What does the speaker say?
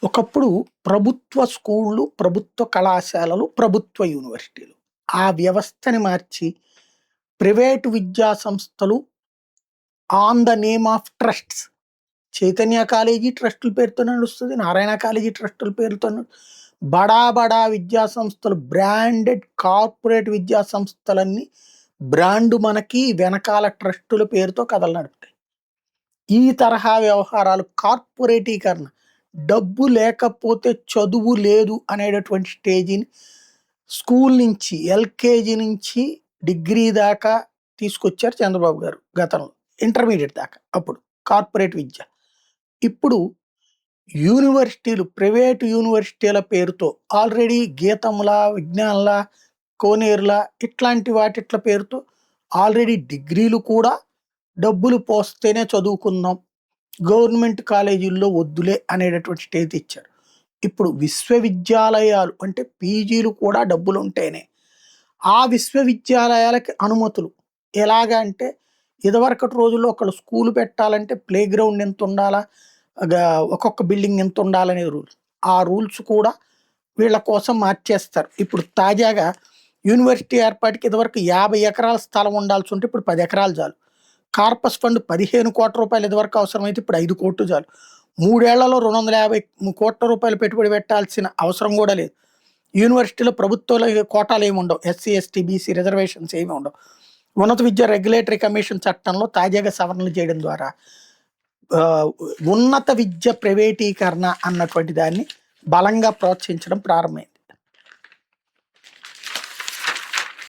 ఒకప్పుడు ప్రభుత్వ స్కూళ్ళు, ప్రభుత్వ కళాశాలలు, ప్రభుత్వ యూనివర్సిటీలు. ఆ వ్యవస్థని మార్చి ప్రైవేటు విద్యా సంస్థలు on the name of trusts. Chaitanya college ట్రస్టుల పేరుతో నడుస్తది. నారాయణ కాలేజీ ట్రస్టుల పేరుతో బడా బడా విద్యా సంస్థలు, బ్రాండెడ్ కార్పొరేట్ విద్యా సంస్థలన్నీ బ్రాండు మనకి వెనకాల ట్రస్టుల పేరుతో కథలు నడుపుతాయి. ఈ తరహా వ్యవహారాలు కార్పొరేటీకరణ, డబ్బు లేకపోతే చదువు లేదు అనేటటువంటి స్టేజిని స్కూల్ నుంచి ఎల్కేజీ నుంచి డిగ్రీ దాకా తీసుకొచ్చారు చంద్రబాబు గారు గతంలో. ఇంటర్మీడియట్ దాకా అప్పుడు కార్పొరేట్ విద్య. ఇప్పుడు యూనివర్సిటీలు, ప్రైవేటు యూనివర్సిటీల పేరుతో ఆల్రెడీ గీతంలా, విజ్ఞాన్లా, కోనేరులా ఇట్లాంటి వాటిట్ల పేరుతో ఆల్రెడీ డిగ్రీలు కూడా డబ్బులు పోస్తేనే చదువుకుందాం, గవర్నమెంట్ కాలేజీల్లో వద్దులే అనేటటువంటి స్టేజ్ ఇచ్చారు. ఇప్పుడు విశ్వవిద్యాలయాలు అంటే పీజీలు కూడా డబ్బులు ఉంటేనే ఆ విశ్వవిద్యాలయాలకి అనుమతులు. ఎలాగా అంటే ఇదివరకటి రోజుల్లో ఒకళ్ళు స్కూల్ పెట్టాలంటే ప్లే గ్రౌండ్ ఎంత ఉండాలా, ఒక్కొక్క బిల్డింగ్ ఎంత ఉండాలనే రూల్స్. ఆ రూల్స్ కూడా వీళ్ళ కోసం మార్చేస్తారు. ఇప్పుడు తాజాగా యూనివర్సిటీ ఏర్పాటుకి ఇదివరకు 50 ఎకరాల స్థలం ఉండాల్సి ఉంటే ఇప్పుడు 10 ఎకరాలు చాలు. కార్పస్ ఫండ్ 15 కోట్ల రూపాయలు ఇదివరకు అవసరమైతే ఇప్పుడు 5 కోట్లు చాలు. 3 ఏళ్లలో 250 కోట్ల రూపాయలు పెట్టుబడి పెట్టాల్సిన అవసరం కూడా లేదు. యూనివర్సిటీలో ప్రభుత్వంలో కోటాలు ఏమి ఉండవు. ఎస్సీ, ఎస్టీ, బీసీ రిజర్వేషన్స్ ఏమి ఉండవు. ఉన్నత విద్య రెగ్యులేటరీ కమిషన్ చట్టంలో తాజాగా సవరణలు చేయడం ద్వారా ఉన్నత విద్య ప్రైవేటీకరణ అన్నటువంటి దాన్ని బలంగా ప్రోత్సహించడం ప్రారంభమైంది.